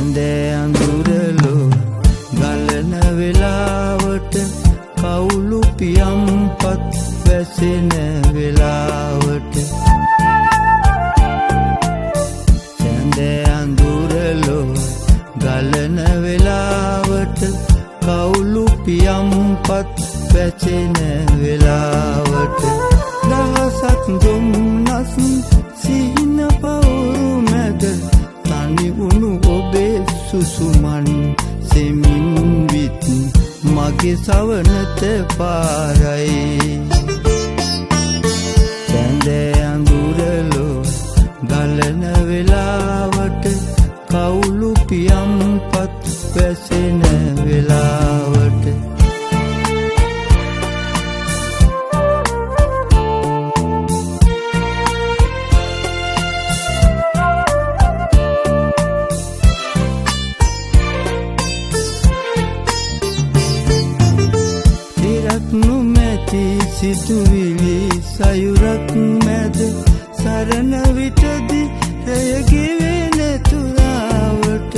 සැඳෑ අඳුරලෝ ගලන වෙලාවට කවුළු පියම්පත් වැසෙන වෙලාවට සැඳෑ අඳුරලෝ ගලන වෙලාවට කවුළු පියම්පත් වැසෙන වෙලාවට දහසක් දුම්නස් සිහින පවුරු මැද තනි වුණු ඔබේ සුසුමන් සෙමින් විත් මගේ සවනත පාරයි සැඳෑ අඳුරලෝ ගලන වෙලාවට කවුළු පියම්පත් වැසෙන වෙලාවට සිතුවිලි සයුරක් මැද සරණ විටදි රැය ගෙවෙන තුරාවට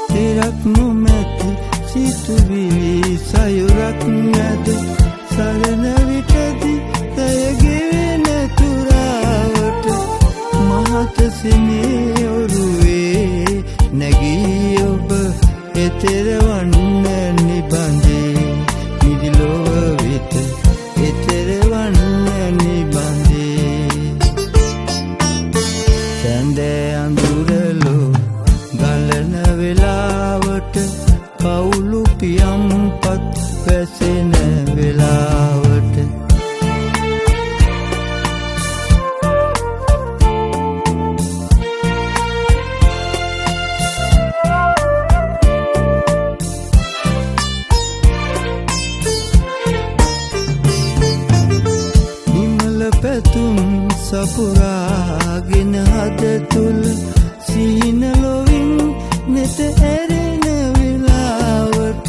තෙරක් නොමැති සිතුවිලි සයුරක් මැද සරණ විටදි රැය ගෙවෙන තුරාවට මහත සිනේ ඔරුවේ නැගී ඔබ එතරවන්න නිබඳේ නිදිලොව වෙත එතරවන්න නිබඳේ සැඳෑ අඳුරලෝ ගලන වෙලාවට කවුළු පියම්පත් වැසෙන වෙලාවට පැතුම් සපුරාගෙන හද තුල සිහින ලොවින් නෙත ඇරෙන වෙලාවට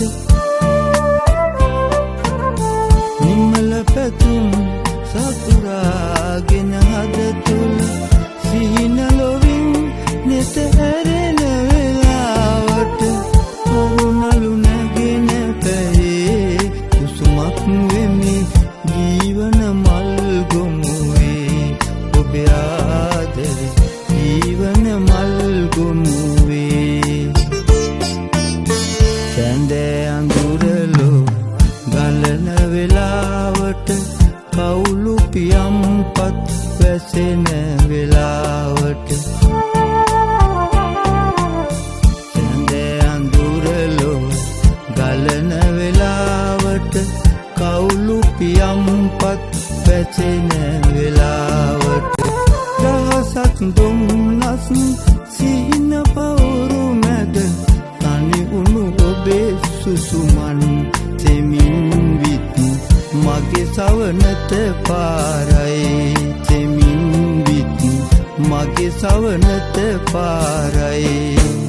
නිමල පැතුම් සපුරාගෙන හද තුල සිහින ලොවින් නෙත ඇරෙන වෙලාවට කරුණලු නැගෙන පැයේ කුසුමක් වෙමි ජීවන මල් ගොමුවේ ඔබේ ආදරේ ජීවන මල් ගොමුවේ සැඳෑ අඳුරලෝ ගලන වෙලාවට කවුළු පියම්පත් වැසෙන වෙලාවට සැඳෑ අඳුරලෝ ගලන වෙලාවට කවුළු පියම්පත් වැසෙන වෙලාවට දහසක් දුම්නස් සිහින පවුරු මැද තනි වුණු ඔබේ සුසුමන් තෙමින් විත් මගේ සවනත පාරයි තෙමින් විත් මගේ සවනත පාරයි